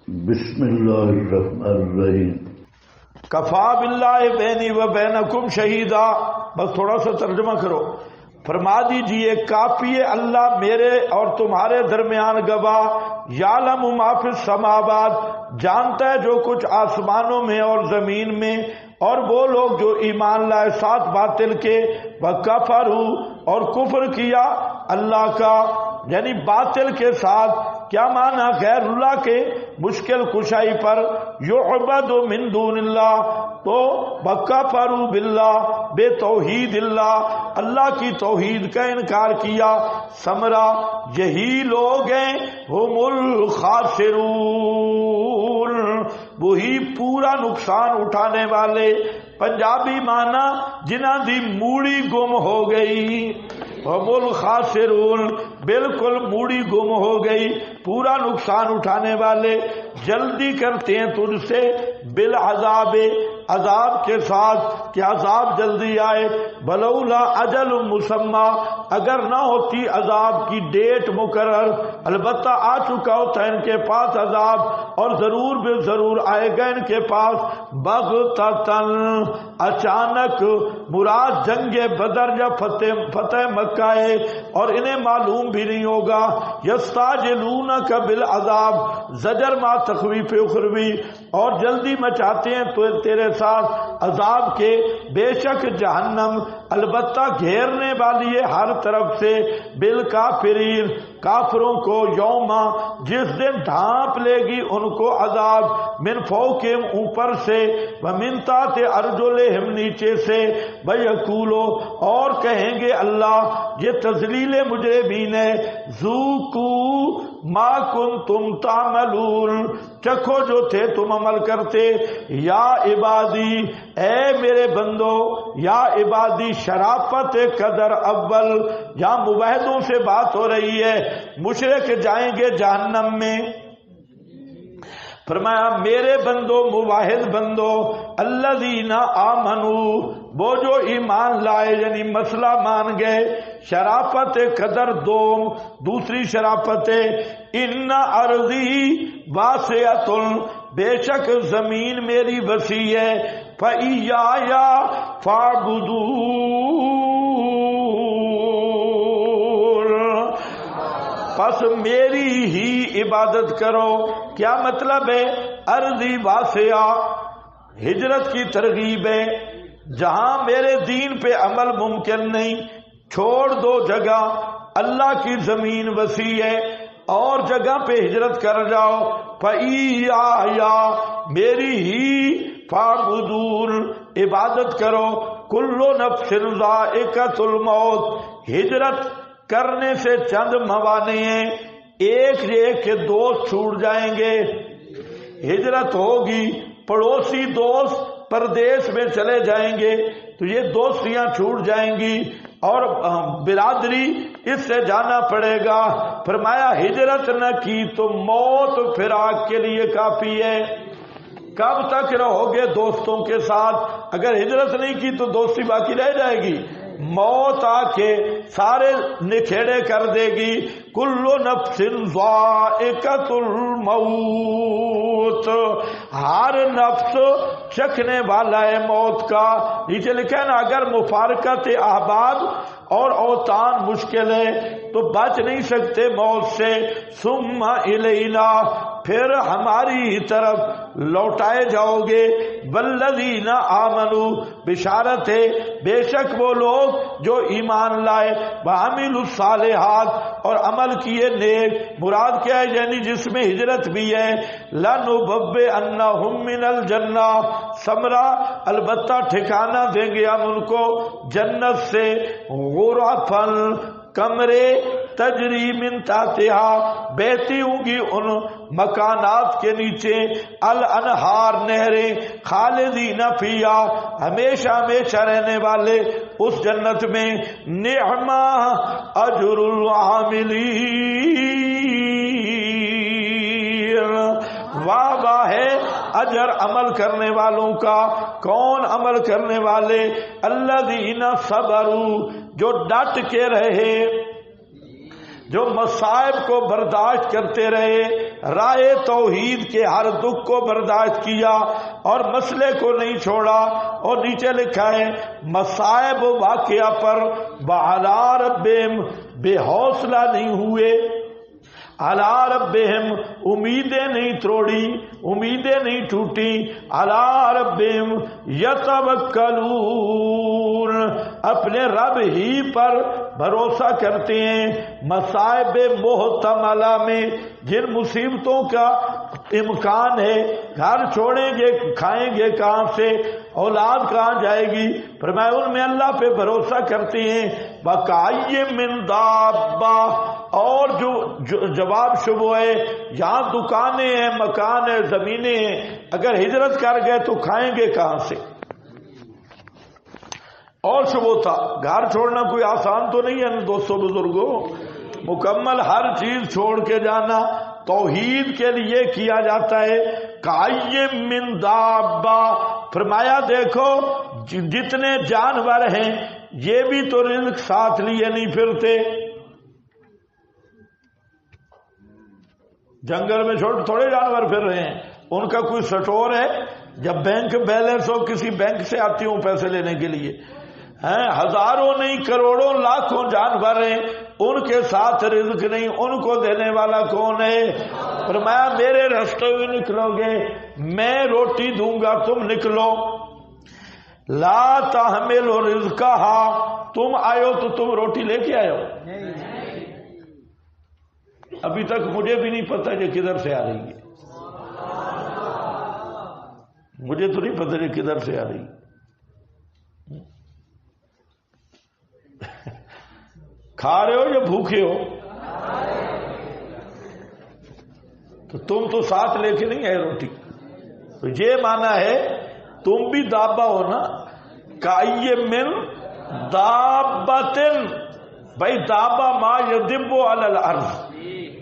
بسم اللہ الرحمن الرحیم۔ کفا باللہ بینی و بینکم شہیدا، بس تھوڑا سا ترجمہ کرو۔ فرما دیجئے کافی ہے اللہ میرے اور تمہارے درمیان گواہ، یعلم ما فی السماوات، جانتا ہے جو کچھ آسمانوں میں اور زمین میں، اور وہ لوگ جو ایمان لائے ساتھ باطل کے، وکفروا، اور کفر کیا اللہ کا یعنی باطل کے ساتھ، کیا معنی غیر اللہ کے مشکل کشائی پر، یعبد من دون اللہ، تو وکفروا باللہ، بے توحید اللہ، اللہ کی توحید کا انکار کیا، سمرا یہی لوگ ہیں ہم الخاسرون، وہی پورا نقصان اٹھانے والے۔ پنجابی معنی جنہاں دی موڑی گم ہو گئی، ہم الخاسرون، بالکل موڑی گم ہو گئی، پورا نقصان اٹھانے والے۔ جلدی کرتے ہیں تجھ سے بالعذاب، عذاب کے ساتھ کہ عذاب جلدی آئے، بلولا اجل مسمى، اگر نہ ہوتی عذاب کی ڈیٹ مقرر، البتہ آ چکا ہوتا ان کے پاس عذاب، اور ضرور بے ضرور آئے گا ان کے پاس، بغتتاً، اچانک، مراد جنگ بدر یا فتح مکہ ہے، اور انہیں معلوم بھی نہیں ہوگا۔ یستعجلونک بالعذاب، زجر ما تخویف اخروی، اور جلدی مچاتے ہیں تو تیرے ساتھ عذاب کے، بے شک جہنم البتہ گھیرنے والی ہے ہر طرف سے، بالکافرین، کافروں کو، یوما، جس دن ڈھانپ لے گی ان کو عذاب، من فوقہم، اوپر سے، ومن تحت ارجلہم، نیچے سے، ویقولو، اور کہیں گے اللہ، یہ تذلیل مجرمین ہے، ذوقوا ما کنتم تعملون، چکھو جو تھے تم عمل کرتے، یا عبادی، اے میرے بندو، یا عبادی، شرافت قدر اول، یہاں موحدوں سے بات ہو رہی ہے، مشرک جائیں گے جہنم میں، فرمایا میرے بندو، موحد بندو، الذین آمنوا، وہ جو ایمان لائے یعنی مسئلہ مان گئے، شرافت قدر دوم، دوسری شرافت ان ارضی واسعۃ، بے شک زمین میری وسیع ہے، فإیایا فاعبدون، پس میری ہی عبادت کرو۔ کیا مطلب ہے؟ ارضی واسعہ، ہجرت کی ترغیب ہے، جہاں میرے دین پہ عمل ممکن نہیں، چھوڑ دو جگہ، اللہ کی زمین وسیع ہے، اور جگہ پہ ہجرت کر جاؤ، فَإِيَّايَ، میری ہی، فَاعْبُدُونِ، عبادت کرو، کُلُّ نَفْسٍ ذَائِقَةُ الْمَوْتِ، ہجرت کرنے سے چند موانع ہیں، ایک یہ کہ دوست چھوٹ جائیں گے، ہجرت ہوگی، پڑوسی دوست پردیس میں چلے جائیں گے تو یہ دوستیاں چھوٹ جائیں گی، اور برادری اس سے جانا پڑے گا۔ فرمایا ہجرت نہ کی تو موت فراق کے لیے کافی ہے۔ کب تک رہو گے دوستوں کے ساتھ؟ اگر ہجرت نہیں کی تو دوستی باقی رہ جائے گی، موت آ کے سارے نکھیڑے کر دے گی۔ کل نفس ذائقۃ الموت، ہر نفس چکھنے والا ہے موت کا۔ نیچے لکھا ہے نا، اگر مفارقت احباب اور اوطان مشکل ہے تو بچ نہیں سکتے موت سے۔ ثم الینا، پھر ہماری طرف لوٹائے جاؤ گے۔ والذین آمنوا، بشارت ہے بے شک وہ لوگ جو ایمان لائے، وعملوا الصالحات، اور عمل کیے نیک، مراد کیا ہے؟ یعنی جس میں ہجرت بھی ہے، لنبوئنہم من الجنہ، ثمرہ البتہ ٹھکانہ دیں گے ہم ان کو جنت سے، غرفا، کمرے، تجری من تحتہا، بہتی ہوں گی ان مکانات کے نیچے، الانہار، نہریں، خالدین فیہا، ہمیشہ ہمیشہ رہنے والے اس جنت میں۔ نعم اجر العاملین، واہ واہ ہے اجر عمل کرنے والوں کا۔ کون عمل کرنے والے؟ الذین صبروا، جو ڈٹ کے رہے، جو مصائب کو برداشت کرتے رہے، راہ توحید کے ہر دکھ کو برداشت کیا اور مسئلے کو نہیں چھوڑا. اور نیچے لکھا ہے مصائب و واقعہ پر وعلی ربہم بے حوصلہ نہیں ہوئے. علی ربہم امیدیں نہیں توڑی، امیدیں نہیں ٹوٹی. علی ربہم یتوکلون اپنے رب ہی پر بھروسہ کرتے ہیں. مصائب محتملہ میں جن مصیبتوں کا امکان ہے، گھر چھوڑیں گے کھائیں گے کہاں سے، اولاد کہاں جائے گی، فرمایا ان میں اللہ پہ بھروسہ کرتے ہیں. وَكَأَيٍّ مِّن دَابَّةٍ اور جو جواب شبہ ہے، یہاں دکانیں ہیں، مکان ہے، زمینیں ہیں، اگر ہجرت کر گئے تو کھائیں گے کہاں سے. اور شبہ تھا گھر چھوڑنا کوئی آسان تو نہیں ہے دوستوں بزرگوں، مکمل ہر چیز چھوڑ کے جانا توحید کے لیے کیا جاتا ہے. کَأَيٍّ مِّن دَابَّةٍ فرمایا دیکھو جتنے جانور ہیں یہ بھی تو رزق ساتھ لیے نہیں پھرتے. جنگل میں تھوڑے جانور پھر رہے ہیں، ان کا کوئی سٹور ہے. جب بینک بیلنس ہو کسی بینک سے آتی ہوں پیسے لینے کے لیے، ہزاروں نہیں کروڑوں لاکھوں جانور ہیں، ان کے ساتھ رزق نہیں، ان کو دینے والا کون ہے؟ فرمایا میرے راستے میں نکلو گے میں روٹی دوں گا، تم نکلو. لا تحمل رزقها تم آئے ہو تو تم روٹی لے کے آئے ہو. ابھی تک مجھے بھی نہیں پتا کہ کدھر سے آ رہی ہے، مجھے تو نہیں پتا کہ کدھر سے آ رہی ہے. کھا رہے ہو یا بھوکے ہو؟ تو تم تو ساتھ لے کے نہیں آئے روٹی. تو یہ مانا ہے تم بھی دابا ہو نا. کَأَيٍّ مِّن دابَّةٍ بھائی دابا ما یدب علی الارض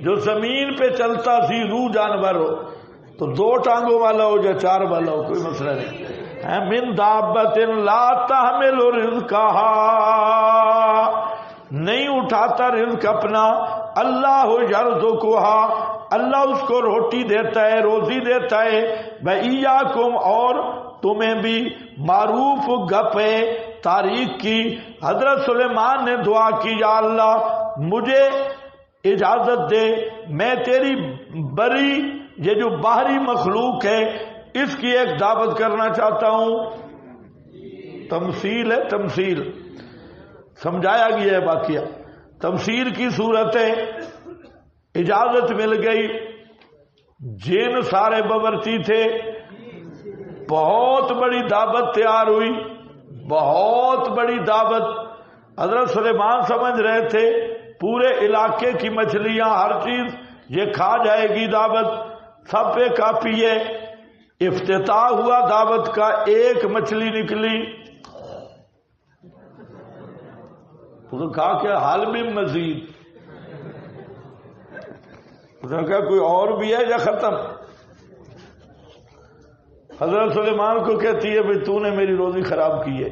جو زمین پہ چلتا سی روح جانور ہو، تو 2 ٹانگوں والا ہو یا 4 والا ہو کوئی مسئلہ نہیں. من دابۃ لا تحمل رزقها نہیں اٹھاتا رزق اپنا. اللہ یرزقها اللہ اس کو روٹی دیتا ہے، روزی دیتا ہے. وَإِيَّاكُمْ اور تمہیں بھی معروف گپ ہے تاریخ کی. حضرت سلیمان نے دعا کی یا اللہ مجھے اجازت دے میں تیری بری یہ جو باہری مخلوق ہے اس کی ایک دعوت کرنا چاہتا ہوں. تمثیل ہے، تمثیل سمجھایا گیا ہے واقعہ. تمثیل کی صورت ہے اجازت مل گئی. جن سارے باورچی تھے، بہت بڑی دعوت تیار ہوئی، بہت بڑی دعوت. حضرت سلیمان سمجھ رہے تھے پورے علاقے کی مچھلیاں ہر چیز یہ کھا جائے گی دعوت، سب پہ کافی ہے. افتتاح ہوا دعوت کا، ایک مچھلی نکلی تو کہا کہ حال میں مزید. اس نے کہا کوئی اور بھی ہے یا ختم؟ حضرت سلیمان کو کہتی ہے بھئی تو نے میری روزی خراب کی ہے،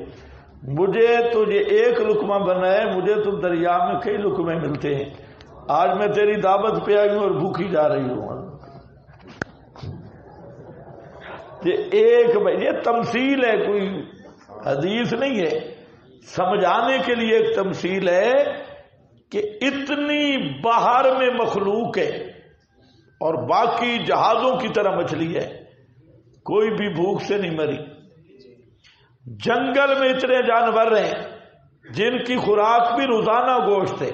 مجھے تو یہ ایک لقمہ بنا ہے، مجھے تو دریا میں کئی لقمے ملتے ہیں. آج میں تیری دعوت پہ آئی ہوں اور بھوکی جا رہی ہوں. یہ تمثیل ہے، کوئی حدیث نہیں ہے. سمجھانے کے لیے ایک تمثیل ہے کہ اتنی باہر میں مخلوق ہے اور باقی جہازوں کی طرح مچھلی ہے، کوئی بھی بھوک سے نہیں مری. جنگل میں اتنے جانور ہیں جن کی خوراک بھی روزانہ گوشت ہے،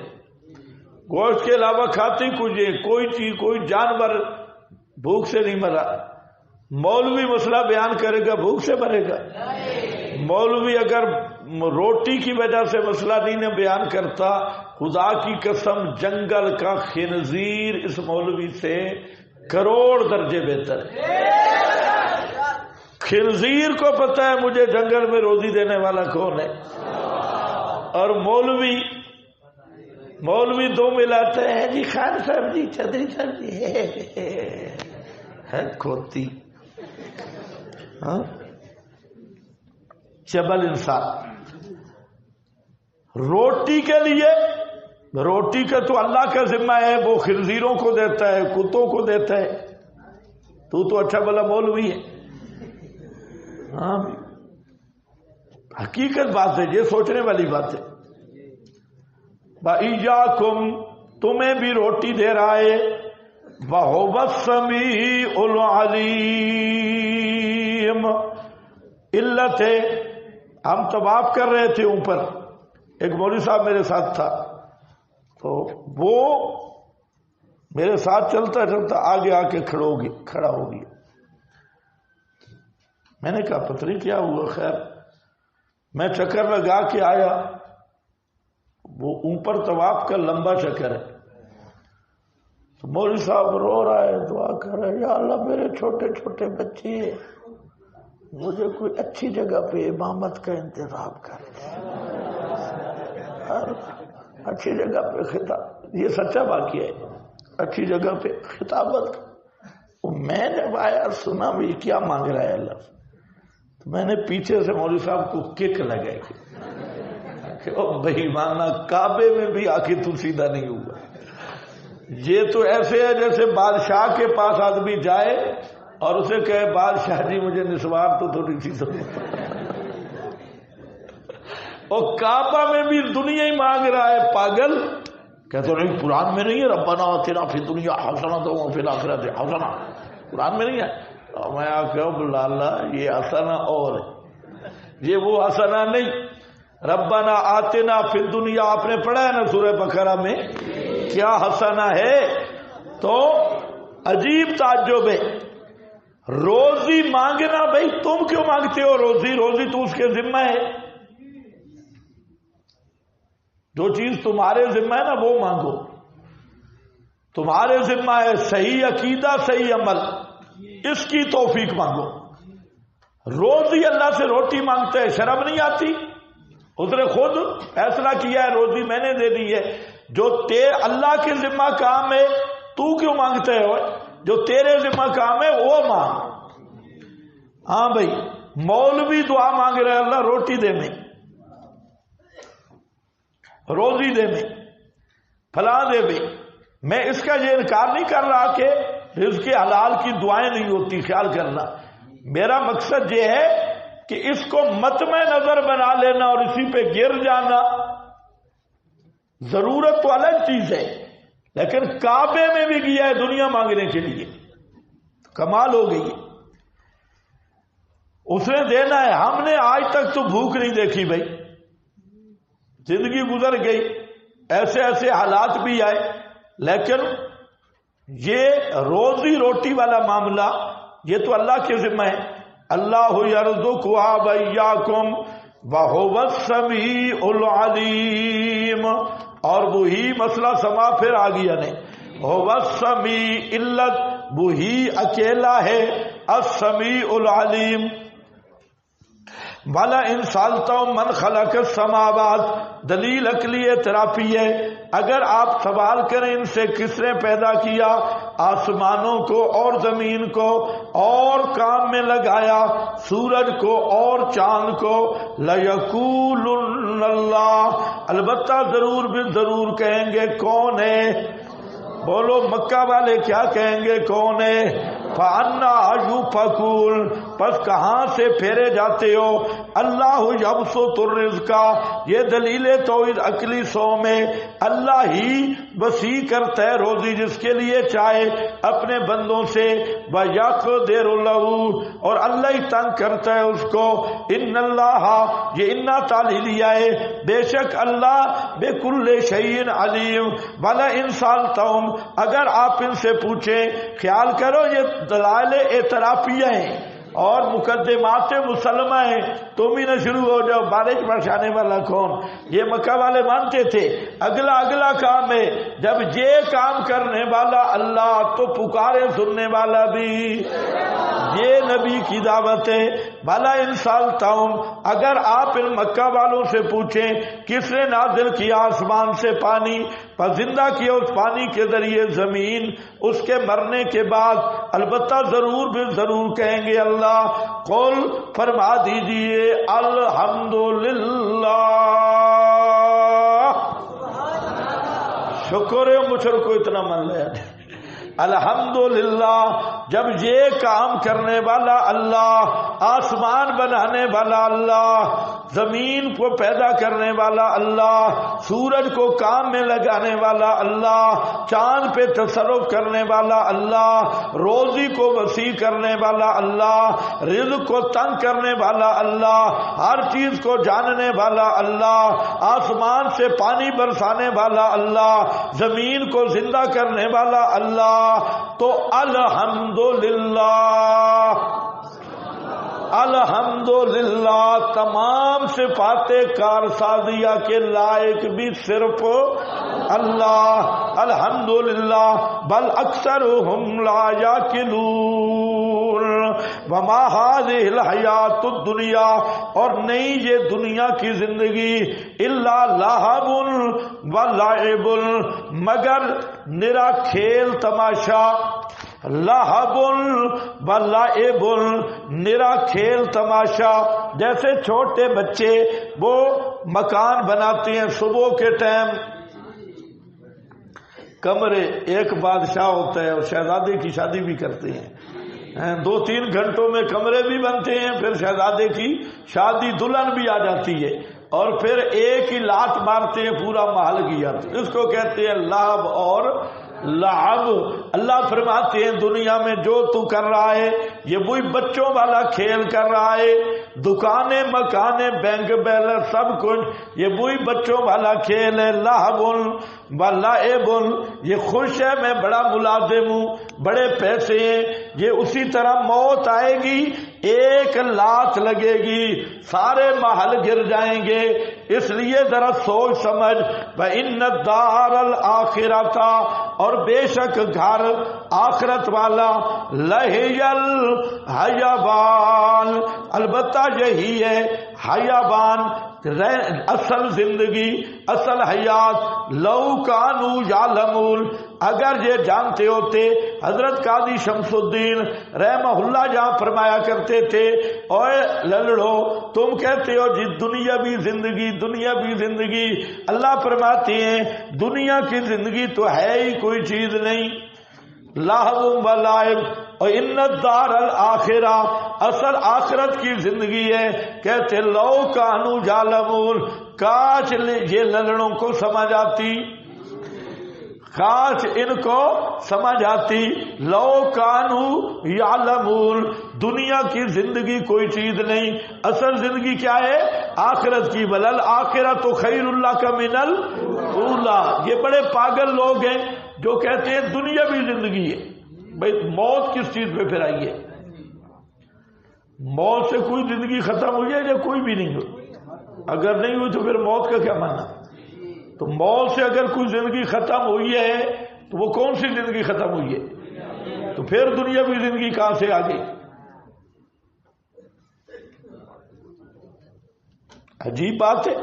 گوشت کے علاوہ کھاتے کچھ ہے، کوئی چیز کوئی جانور بھوک سے نہیں مرا. مولوی مسئلہ بیان کرے گا بھوک سے مرے گا؟ مولوی اگر روٹی کی وجہ سے مسئلہ نہیں بیان کرتا، خدا کی قسم جنگل کا خنزیر اس مولوی سے کروڑ درجے بہتر ہے. خنزیر کو پتا ہے مجھے جنگل میں روزی دینے والا کون ہے، اور مولوی دو ملاتے ہیں جی خان صاحب جی چودھری صاحب جی ہے کھوتی. چبل انسان روٹی کے لیے روٹی کا تو اللہ کا ذمہ ہے، وہ خنزیروں کو دیتا ہے، کتوں کو دیتا ہے، تو اچھا بھلا مولوی ہے۔ ہاں حقیقت بات ہے، یہ سوچنے والی بات ہے۔ وَإِيَّاكُمْ تمہیں بھی روٹی دے رہا ہے، وَهُوَ السَّمِيعُ الْعَلِيمُ۔ علت ہے، ہم طواف کر رہے تھے اوپر، ایک مولوی صاحب میرے ساتھ تھا، تو وہ میرے ساتھ چلتا چلتا آگے آ کے کھڑا ہو گیا۔ میں نے کہا پتہ نہیں کیا ہوا، خیر میں چکر لگا کے آیا، وہ اوپر طواف کا لمبا چکر ہے، تو مولوی صاحب رو رہا ہے، دعا کر رہا ہے، یا اللہ میرے چھوٹے چھوٹے بچے، مجھے کوئی اچھی جگہ پہ امامت کا انتظام کر، اچھی جگہ پہ خطاب، یہ سچا واقعہ ہے، اچھی جگہ پہ خطابت۔ میں جب آیا سنا بھی کیا مانگ رہا ہے اللہ، تو میں نے پیچھے سے مولوی صاحب کو کک لگائی کہ او بھائی ماننا، کعبے میں بھی آ کے تو سیدھا نہیں ہوا۔ یہ تو ایسے ہے جیسے بادشاہ کے پاس آدمی جائے اور اسے کہے بادشاہ جی مجھے نسوار تو تھوڑی سی دو، اور کعبہ میں بھی دنیا ہی مانگ رہا ہے، پاگل۔ کہتے نہیں قرآن میں نہیں ہے ربنا آتنا فی الدنیا حسنۃ وفی الآخرۃ حسنۃ، قرآن میں نہیں ہے۔ میں کہوں اللہ یہ حسنہ اور یہ وہ حسنہ نہیں، ربنا آتنا فی الدنیا آپ نے پڑھا ہے نا سورہ بقرہ میں، کیا حسنہ ہے؟ تو عجیب تعجب ہے، روزی مانگنا، بھائی تم کیوں مانگتے ہو روزی؟ روزی تو اس کے ذمہ ہے، جو چیز تمہارے ذمہ ہے نا وہ مانگو، تمہارے ذمہ ہے صحیح عقیدہ صحیح عمل، اس کی توفیق مانگو۔ روزی اللہ سے روٹی مانگتے ہیں، شرم نہیں آتی؟ اس نے خود فیصلہ کیا ہے روزی میں نے دے دی ہے، جو اللہ کے ذمہ کام ہے تو کیوں مانگتے ہو؟ جو تیرے ذمہ کام ہے وہ مانگ۔ ہاں بھائی مولوی دعا مانگ رہے اللہ روٹی دے میں، روزی دے میں، فلاں دے میں۔ میں اس کا یہ انکار نہیں کر رہا کہ رزق حلال کی دعائیں نہیں ہوتی، خیال کرنا، میرا مقصد یہ ہے کہ اس کو مطمع نظر بنا لینا اور اسی پہ گر جانا، ضرورت تو الگ چیز ہے، لیکن کعبے میں بھی گیا ہے دنیا مانگنے کے لیے، کمال ہو گئی ہے، اس نے دینا ہے۔ ہم نے آج تک تو بھوک نہیں دیکھی بھائی، زندگی گزر گئی، ایسے ایسے حالات بھی آئے، لیکن یہ روزی روٹی والا معاملہ یہ تو اللہ کے ذمہ ہے۔ اللہ یرزقها وإیاکم وهو السمیع العلیم، اور وہی مسئلہ سما پھر آ گیا نے، هو السمیع، علت وہی اکیلا ہے، السمیع العلیم۔ والا ان سالتوں من خلق السماوات، دلیل عقلی اعترافی ہے، اگر آپ سوال کریں ان سے کس نے پیدا کیا آسمانوں کو اور زمین کو اور کام میں لگایا، سورج کو اور چاند کو، لَيَقُولُنَّ اللَّهُ، البتہ ضرور بھی ضرور کہیں گے کون ہے؟ بولو مکہ والے کیا کہیں گے کون ہے؟ فَأَنَّا يُؤْفَكُونَ، پس کہاں سے پھیرے جاتے ہو؟ اللہ یبسط الرزق، یہ دلیل توحید عقلی سو میں، اللہ ہی وسیع کرتا ہے روزی جس کے لیے چاہے اپنے بندوں سے، وَيَقْدِرُ لَهُ، اور اللہ ہی تنگ کرتا ہے اس کو، ان اللہ، یہ انا تعلیلیہ ہے، بے شک اللہ بِكُلِّ شَيْءٍ عَلِيمٌ۔ وَلَا إِن سَأَلْتَهُمْ، اگر آپ ان سے پوچھیں، خیال کرو یہ دلائل اعترافیہ ہیں اور مقدمات مسلمہ ہیں، تم ہی نہ شروع ہو جاؤ بارش برسانے والا کون؟ یہ مکہ والے مانتے تھے اگلا کام ہے، جب یہ کام کرنے والا اللہ تو پکارے سننے والا بھی، یہ نبی کی دعوت ہے۔ بھلا ان سالتاؤں، اگر آپ ان مکہ والوں سے پوچھیں کس نے نازل کیا آسمان سے پانی، پر زندہ کیا اس پانی کے ذریعے زمین اس کے مرنے کے بعد، البتہ ضرور بھی ضرور کہیں گے اللہ۔ قل، فرما دیجئے الحمدللہ، شکر ہے مچھر کو اتنا من لیا الحمدللہ جب یہ کام کرنے والا اللہ، آسمان بنانے والا اللہ، زمین کو پیدا کرنے والا اللہ، سورج کو کام میں لگانے والا اللہ، چاند پہ تصرف کرنے والا اللہ، روزی کو وسیع کرنے والا اللہ، رزق کو تنگ کرنے والا اللہ، ہر چیز کو جاننے والا اللہ، آسمان سے پانی برسانے والا اللہ، زمین کو زندہ کرنے والا اللہ، تو الحمدللہ الحمدللہ تمام صفات کارسازیہ کے لائق بھی صرف اللہ۔ الحمدللہ بل اکثرهم لا یعقلون وما هذه الحیات الدنیا، اور نہیں یہ دنیا کی زندگی الا لہو و لعب، مگر نرا کھیل تماشا، لہب و لعب نرا کھیل تماشا۔ جیسے چھوٹے بچے وہ مکان بناتے ہیں صبح کے ٹائم، کمرے، ایک بادشاہ ہوتا ہے اور شہزادے کی شادی بھی کرتے ہیں، 2-3 گھنٹوں میں کمرے بھی بنتے ہیں، پھر شہزادے کی شادی دلہن بھی آ جاتی ہے، اور پھر ایک ہی لات مارتے ہیں پورا محل کی جاتی ہے۔ اس کو کہتے ہیں لعب اور لعب۔ اللہ فرماتے ہیں دنیا میں جو تو کر رہا ہے یہ وہی بچوں والا کھیل کر رہا ہے، دکانیں، مکانیں، بینک بیلنس، سب کچھ یہ وہی بچوں والا کھیل ہے۔ لہب و لعب، یہ خوش ہے میں بڑا ملازم ہوں، بڑے پیسے ہیں، یہ اسی طرح موت آئے گی، ایک لات لگے گی سارے محل گر جائیں گے۔ اس لیے ذرا سوچ سمجھ، وَإِنَّ الدَّارَ الْآخِرَةَ، اور بے شک گھر آخرت والا، لَهِيَ الْحَيَوَانُ، البتہ یہی ہے حیوان، اصل زندگی، اصل حیات۔ لو کانوا یعلمون، اگر یہ جانتے ہوتے، حضرت قاضی شمس الدین رحمہ اللہ جہاں فرمایا کرتے تھے، اوے للڑو تم کہتے ہو جی دنیاوی زندگی، دنیاوی زندگی، اللہ فرماتے ہیں دنیا کی زندگی تو ہے ہی کوئی چیز نہیں، لہو و لعب، اور ان الدار الآخرہ، اصل آخرت کی زندگی ہے۔ کہتے لو کانوا یعلمون، کاش یہ للڑوں کو سمجھ آتی، کاش ان کو سمجھ آتی، لو کانوا یعلمون، دنیا کی زندگی کوئی چیز نہیں، اصل زندگی کیا ہے؟ آخرت کی۔ ولل آخرۃ خیر لک من الاولی، یہ بڑے پاگل لوگ ہیں جو کہتے ہیں دنیا بھی زندگی ہے۔ بھائی موت کس چیز پہ پھر آئی ہے؟ موت سے کوئی زندگی ختم ہوئی ہے یا کوئی بھی نہیں ہوئی؟ اگر نہیں ہوئی تو پھر موت کا کیا معنی؟ تو موت سے اگر کوئی زندگی ختم ہوئی ہے تو وہ کون سی زندگی ختم ہوئی ہے؟ تو پھر دنیا بھی زندگی کہاں سے آ گئی؟ عجیب بات ہے،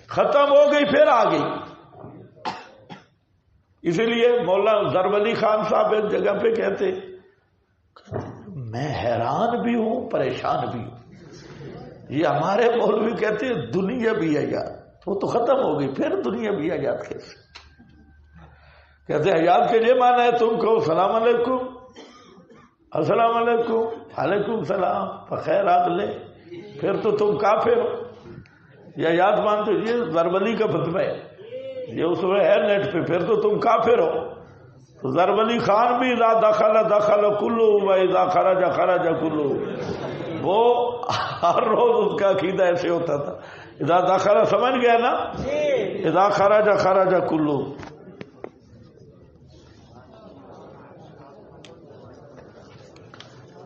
ختم ہو گئی پھر آ گئی۔ اسی لیے مولانا ضرب علی خان صاحب ایک جگہ پہ کہتے میں حیران بھی ہوں پریشان بھی ہوں، یہ ہمارے مولوی کہتے ہیں دنیا بھی حیات، وہ تو ختم ہو گئی پھر دنیا بھی حیات کیسے؟ کہتے حیات کے لیے مانا ہے تم کو السلام علیکم، السلام علیکم، وعلیکم السلام، بخیر عقلے، پھر تو تم کافر ہو، یہ حیات مانتے ہو۔ یہ ضرب علی کا فتویٰ ہے، یہ اس میں ہے نیٹ پہ، پھر تو تم کافر ہو۔ تو ضرب علی خان بھی اذا دخل دخل کلو و اذا خرج خرج کلو، وہ ہر روز اس کا عقیدہ ایسے ہوتا تھا، اذا دخل سمجھ گیا نا، اذا خرج خرج کلو۔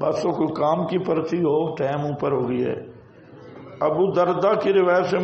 بس تو کوئی کام کی پرچی ہو، ٹائم اوپر ہو گئی ہے۔ ابو دردہ کی روایت سے